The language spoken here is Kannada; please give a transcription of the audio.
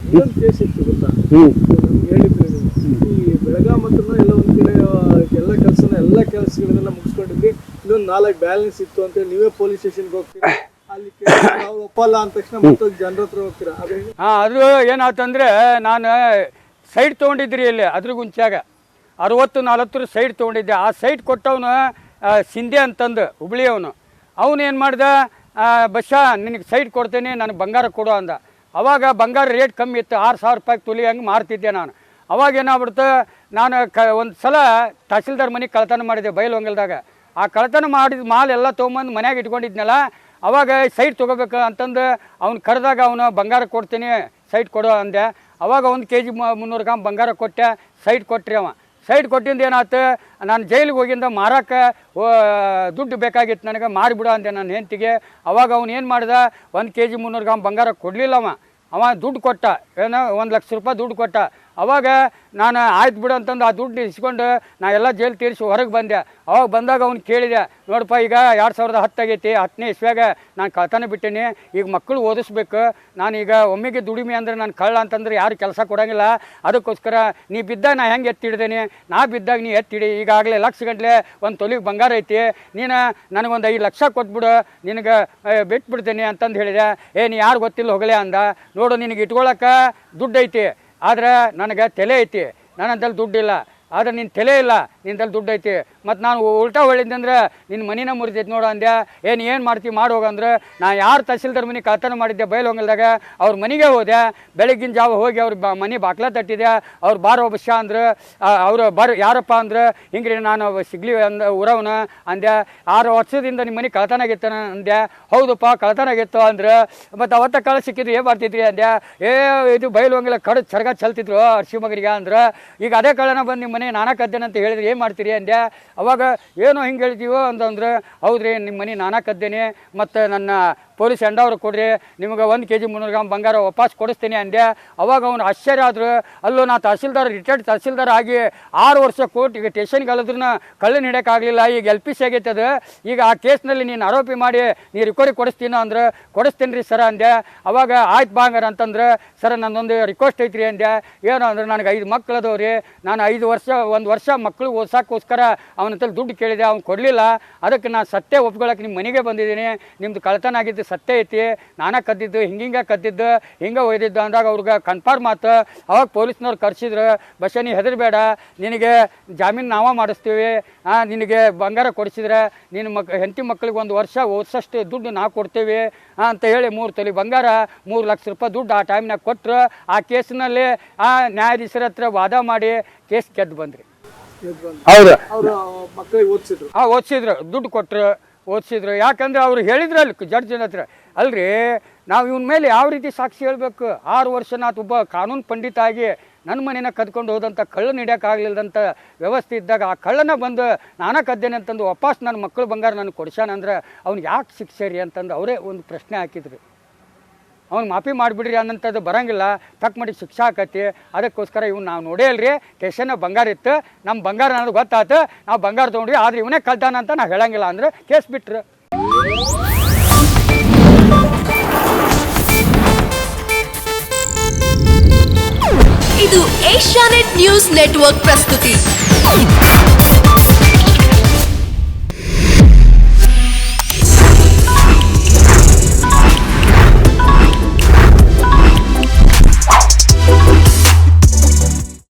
ಇನ್ನೊಂದು ಕೇಸ್ ಇತ್ತು ಗೊತ್ತಾ, ನಮ್ಗೆ ಹೇಳಿದ್ರು ನೀವು ಈ ಬೆಳಗಾಂ ಹತ್ರನ ಎಲ್ಲ ಒಂದ್ ಕಡೆ ಎಲ್ಲ ಕೆಲಸಗಳನ್ನೆಲ್ಲ ಮುಗಿಸ್ಕೊಂಡಿದ್ವಿ, ಇನ್ನೊಂದು 4 ಬ್ಯಾಲೆನ್ಸ್ ಇತ್ತು ಅಂತ ನೀವೇ ಪೊಲೀಸ್ ಸ್ಟೇಷನ್ಗೆ ಹೋಗ್ತೀರಾ, ಅಲ್ಲಿ ನಾವು ಒಪ್ಪಲ್ಲ ಅಂದ ತಕ್ಷಣ ಮತ್ತೊಂದು ಜನರ ಹತ್ರ ಹೋಗ್ತೀರಾ? ಅದು ಏನಾಯ್ತಂದ್ರೆ ನಾನು ಸೈಟ್ ತೊಗೊಂಡಿದ್ರಿ ಇಲ್ಲಿ ಅದ್ರ ಗುಂಚಾಗ 60-40 ಸೈಟ್ ತೊಗೊಂಡಿದ್ದೆ. ಆ ಸೈಟ್ ಕೊಟ್ಟವನು ಸಿಂಧೆ ಅಂತಂದು ಹುಬ್ಳಿ ಅವನು ಏನು ಮಾಡ್ದ, ಬಸ್ಸ ನಿನಗೆ ಸೈಟ್ ಕೊಡ್ತೇನೆ, ನನಗೆ ಬಂಗಾರ ಕೊಡು ಅಂದ. ಅವಾಗ ಬಂಗಾರ ರೇಟ್ ಕಮ್ಮಿ ಇತ್ತು, 6,000 ರೂಪಾಯಿ ತುಲಿ ಹಂಗೆ ಮಾರ್ತಿದ್ದೆ ನಾನು. ಅವಾಗ ಏನಾಗ್ಬಿಡ್ತು, ನಾನು ಒಂದು ಸಲ ತಹಸೀಲ್ದಾರ್ ಮನೆಗೆ ಕಳ್ತನ ಮಾಡಿದ್ದೆ ಬೈಲಹೊಂಗಲದಾಗ. ಆ ಕಳ್ತನ ಮಾಡಿದ ಮಾಲ್ ಎಲ್ಲ ತೊಗೊಂಬಂದು ಮನ್ಯಾಗ ಇಟ್ಕೊಂಡಿದ್ನಲ್ಲ, ಅವಾಗ ಸೈಟ್ ತೊಗೋಬೇಕು ಅಂತಂದು ಅವ್ನು ಕರೆದಾಗ ಅವನು ಬಂಗಾರ ಕೊಡ್ತೀನಿ ಸೈಟ್ ಕೊಡೋ ಅಂದೆ. ಅವಾಗ 1 kg 300 ಗ್ರಾಮ್ ಬಂಗಾರ ಕೊಟ್ಟೆ, ಸೈಟ್ ಕೊಟ್ರಿ ಅವ. ಸೈಟ್ ಕೊಟ್ಟಿಂದ ಏನಾಯ್ತು, ನಾನು ಜೈಲಿಗೆ ಹೋಗಿಂದ ಮಾರಕ್ಕೆ ದುಡ್ಡು ಬೇಕಾಗಿತ್ತು ನನಗೆ, ಮಾಡಿಬಿಡು ಅಂದೆ ನನ್ನ ಹೆಂಡತಿಗೆ. ಅವಾಗ ಅವ್ನು ಏನು ಮಾಡ್ದ, 1 kg 300 ಗ್ರಾಮ್ ಬಂಗಾರ ಕೊಡಲಿಲ್ಲ ಅವ ದುಡ್ಡು ಕೊಟ್ಟ, ಏನೋ 1 ಲಕ್ಷ ರೂಪಾಯಿ ದುಡ್ಡು ಕೊಟ್ಟ. ಅವಾಗ ನಾನು ಆಯ್ತು ಬಿಡು ಅಂತಂದು ಆ ದುಡ್ಡು ಇಸ್ಕೊಂಡು ನಾ ಎಲ್ಲ ಜೈಲು ತೀರಿಸಿ ಹೊರಗೆ ಬಂದೆ. ಅವಾಗ ಬಂದಾಗ ಅವ್ನು ಕೇಳಿದೆ, ನೋಡಪ್ಪ ಈಗ 2010 ಆಗೈತಿ, 10ನೇ ಇಸ್ವ್ಯಾಗ ನಾನು ಕಳ್ತನ ಬಿಟ್ಟೀನಿ, ಈಗ ಮಕ್ಕಳು ಓದಿಸ್ಬೇಕು, ನಾನೀಗ ಒಮ್ಮೆಗೆ ದುಡಿಮೆ ಅಂದರೆ ನಾನು ಕಳ್ಳ ಅಂತಂದ್ರೆ ಯಾರು ಕೆಲಸ ಕೊಡೋಂಗಿಲ್ಲ, ಅದಕ್ಕೋಸ್ಕರ ನೀ ಬಿದ್ದಾಗ ನಾ ಹೆಂಗೆ ಎತ್ತಿಡ್ದೇನೆ, ನಾ ಬಿದ್ದಾಗ ನೀ ಎತ್ತಿಡಿ, ಈಗಾಗಲೇ ಲಕ್ಷ ಗಂಟ್ಲೆ 1 ತೊಲಿಗೆ ಬಂಗಾರ ಐತಿ, ನೀನು ನನಗೊಂದು 5 ಲಕ್ಷ ಕೊಟ್ಬಿಡು, ನಿನಗೆ ಬಿಟ್ಬಿಡ್ತೇನೆ ಅಂತಂದು ಹೇಳಿದೆ. ನೀ ಯಾರು ಗೊತ್ತಿಲ್ಲ ಹೋಗಲೇ ಅಂದ. ನೋಡು ನಿನಗೆ ಇಟ್ಕೊಳಕ್ಕೆ ದುಡ್ಡು ಐತಿ, ಆದ್ರೆ ನನಗೆ ತಲೆ ಐತಿ, ನನ್ನಂತಲ್ಲಿ ದುಡ್ಡಿಲ್ಲ, ಆದರೆ ನಿನ್ನ ತಲೆ ಇಲ್ಲ, ನಿಂದಲ್ಲಿ ದುಡ್ಡು ಐತಿ. ಮತ್ತು ನಾನು ಉಲ್ಟಾ ಹೊಳಿದ್ದಂದ್ರೆ ನಿನ್ನ ಮನಿನ ಮುರಿದೈತಿ ನೋಡು ಅಂದೆ. ಏನು ಮಾಡ್ತೀವಿ ಮಾಡೋಗಂದ್ರೆ, ನಾ ಯಾರು ತಹಸೀಲ್ದಾರ್ ಮನೆ ಕಳ್ತನ ಮಾಡಿದ್ದೆ ಬೈಲಹೊಂಗಲದಾಗ ಅವ್ರ ಮನೆಗೆ ಹೋದೆ. ಬೆಳಗಿನ ಜಾವ ಹೋಗಿ ಅವ್ರ ಮನೆ ಬಾಕ್ಲ ತಟ್ಟಿದೆ. ಅವ್ರು ಬಾರೋ ಬಸ್ಸ ಅಂದ್ರೆ, ಅವರು ಯಾರಪ್ಪ ಅಂದ್ರೆ, ಹಿಂಗ್ರಿ ನಾನು ಸಿಗ್ಲಿ ಊರವನ ಅಂದೆ. 6 ವರ್ಷದಿಂದ ನಿಮ್ಮ ಮನೆ ಕಳ್ತನ ಆಗಿತ್ತು ಅಂದೆ. ಹೌದಪ್ಪ ಕಳ್ತನ ಆಗಿತ್ತು ಅಂದ್ರೆ, ಮತ್ತು ಅವತ್ತ ಕಳ್ಳ ಸಿಕ್ಕಿದ್ರು ಏನು ಮಾಡ್ತಿದ್ರಿ ಅಂದೆ. ಇದು ಬೈಲಹೊಂಗಲ ಕಡೆ ಚರ್ಗ ಚಲ್ತಿದ್ರು ಅರ್ಶಿ ಮಗನಿಗೆ ಅಂದ್ರೆ, ಈಗ ಅದೇ ಕಳ್ಳನ ಬಂದು ನಿಮ್ಮ ಮನೆ ನಾನಾ ಕದ್ದೇನೆ ಅಂತ ಹೇಳಿದ್ರೆ ಏನು ಮಾಡ್ತೀರಿ ಅಂದೆ. ಅವಾಗ ಏನೋ ಹಿಂಗೆ ಹೇಳ್ತೀವೋ ಅಂತಂದ್ರೆ, ಹೌದ್ರಿ ನಿಮ್ಮ ಮನೆ ನಾನಾ ಕದ್ದೇನೆ, ಮತ್ತು ನನ್ನ ಪೊಲೀಸ್ ಹೆಂಡವ್ರು ಕೊಡ್ರಿ, ನಿಮಗೆ 1 kg 300 ಗ್ರಾಮ್ ಬಂಗಾರ ವಾಪಸ್ ಕೊಡಿಸ್ತೀನಿ ಅಂದೆ. ಅವಾಗ ಅವನು ಆಶ್ಚರ್ಯ ಆದ್ರು. ಅಲ್ಲೂ ನಾ ತಹಸೀಲ್ದಾರ್ ರಿಟೈರ್ಡ್ ತಹಸೀಲ್ದಾರ್ ಆಗಿ 6 ವರ್ಷ ಕೋರ್ಟಿಗೆ ಸ್ಟೇಷನ್ಗೆ ಅಲ್ಲದ್ರೂ ಕಳ್ಳನ ಹಿಡಿಯೋಕ್ಕಾಗಲಿಲ್ಲ. ಈಗ LPC ಆಗೈತೆ ಅದು. ಈಗ ಆ ಕೇಸ್ನಲ್ಲಿ ನೀನು ಆರೋಪಿ ಮಾಡಿ ನೀ ರಿಕವರಿ ಕೊಡಿಸ್ತೀನ ಅಂದ್ರೆ, ಕೊಡಿಸ್ತೀನಿ ರೀ ಸರ ಅಂದೆ. ಅವಾಗ ಆಯ್ತು ಬಾಂಗಾರ ಅಂತಂದ್ರೆ, ಸರ ನನ್ನೊಂದು ರಿಕ್ವೆಸ್ಟ್ ಐತ್ರಿ ಅಂದೆ. ಏನು ಅಂದ್ರೆ, ನನಗೆ 5 ಮಕ್ಳು ಅದಾವ್ರಿ, ನಾನು 1 ವರ್ಷ ಮಕ್ಕಳು ಓದ್ಸೋಕ್ಕೋಸ್ಕರ ಅವನಂತಲ್ಲಿ ದುಡ್ಡು ಕೇಳಿದೆ, ಅವ್ನು ಕೊಡಲಿಲ್ಲ. ಅದಕ್ಕೆ ನಾನು ಸತ್ಯ ಒಪ್ಕೊಳ್ಳೋಕೆ ನಿಮ್ಮ ಮನೆಗೆ ಬಂದಿದ್ದೀನಿ, ನಿಮ್ಮದು ಕಳ್ತನ ಆಗಿದ್ದು ಸತ್ಯ ಐತಿ, ನಾನಾ ಕದ್ದಿದ್ದು, ಹಿಂಗೆ ಕದ್ದಿದ್ದು, ಹಿಂಗೆ ಒಯ್ದಿದ್ದು ಅಂದಾಗ ಅವ್ರಿಗೆ ಕನ್ಫರ್ಮ್ ಆತು. ಅವಾಗ ಪೊಲೀಸ್ನವ್ರು ಕರ್ಸಿದ್ರು, ಬಸ್ಸ ನೀ ಹೆದರಬೇಡ, ನಿನಗೆ ಜಾಮೀನು ನಾವೇ ಮಾಡಿಸ್ತೀವಿ, ನಿನಗೆ ಬಂಗಾರ ಕೊಡಿಸಿದ್ರೆ ನಿನ್ನ ಹೆಂಡತಿ ಮಕ್ಕಳಿಗೆ 1 ವರ್ಷ ಓದಿಸೋಷ್ಟು ದುಡ್ಡು ನಾವು ಕೊಡ್ತೀವಿ ಅಂತ ಹೇಳಿ 3 ತೊಲಿ ಬಂಗಾರ 3 ಲಕ್ಷ ರೂಪಾಯಿ ದುಡ್ಡು ಆ ಟೈಮ್ನಾಗ ಕೊಟ್ಟರು. ಆ ಕೇಸಿನಲ್ಲಿ ನ್ಯಾಯಾಧೀಶರ ಹತ್ರ ವಾದ ಮಾಡಿ ಕೇಸ್ ಗೆದ್ದು ಬಂದ್ರಿ. ಹೌದು, ಮಕ್ಕಳಿಗೆ ಓದಿಸಿದ್ರು, ದುಡ್ಡು ಕೊಟ್ಟರು, ಓದಿಸಿದ್ರು. ಯಾಕಂದ್ರೆ ಅವ್ರು ಹೇಳಿದ್ರು ಅಲ್ಲಿ ಜಡ್ಜಿನ ಹತ್ರ, ಅಲ್ರಿ ನಾವು ಇವನ ಮೇಲೆ ಯಾವ ರೀತಿ ಸಾಕ್ಷಿ ಹೇಳಬೇಕು, 6 ವರ್ಷ ನಾತು ಒಬ್ಬ ಕಾನೂನು ಪಂಡಿತ ಆಗಿ ನನ್ನ ಮನೇನ ಕದ್ಕೊಂಡು ಹೋದಂಥ ಕಳ್ಳನ ಹಿಡಿಯೋಕ್ಕಾಗಲಿಲ್ಲದಂಥ ವ್ಯವಸ್ಥೆ ಇದ್ದಾಗ ಆ ಕಳ್ಳನ ಬಂದು ನಾನಾ ಕದ್ದೇನೆ ಅಂತಂದು ವಾಪಸ್ ನನ್ನ ಮಕ್ಕಳು ಬಂಗಾರ ನನಗೆ ಕೊಡ್ಸಾನಂದ್ರೆ ಅವ್ನಿಗೆ ಯಾಕೆ ಶಿಕ್ಷೆ ರೀ ಅಂತಂದು ಅವರೇ ಒಂದು ಪ್ರಶ್ನೆ ಹಾಕಿದ್ರು. ಅವ್ನು ಮಾಫಿ ಮಾಡಿಬಿಡ್ರಿ ಅನ್ನೋಂಥದ್ದು ಬರೋಂಗಿಲ್ಲ, ತಕ್ಕ ಮಟ್ಟಿಗೆ ಶಿಕ್ಷೆ ಆಕತಿ. ಅದಕ್ಕೋಸ್ಕರ ಇವ್ನು ನಾವು ನೋಡೇ ಅಲ್ರಿ, ಸ್ಟೇಷನ್ನ ಬಂಗಾರ ಇತ್ತು, ನಮ್ಮ ಬಂಗಾರ ಅನ್ನೋದು ಗೊತ್ತಾಯ್ತು, ನಾವು ಬಂಗಾರ ತೊಗೊಂಡ್ರಿ, ಆದರೆ ಇವನೇ ಕಳ್ತಾನ ಅಂತ ನಾವು ಹೇಳಂಗಿಲ್ಲ ಅಂದ್ರೆ ಕೇಸ್ ಬಿಟ್ರು. ಇದು ಏಷ್ಯಾನೆಟ್ ನ್ಯೂಸ್ ನೆಟ್ವರ್ಕ್ ಪ್ರಸ್ತುತಿ.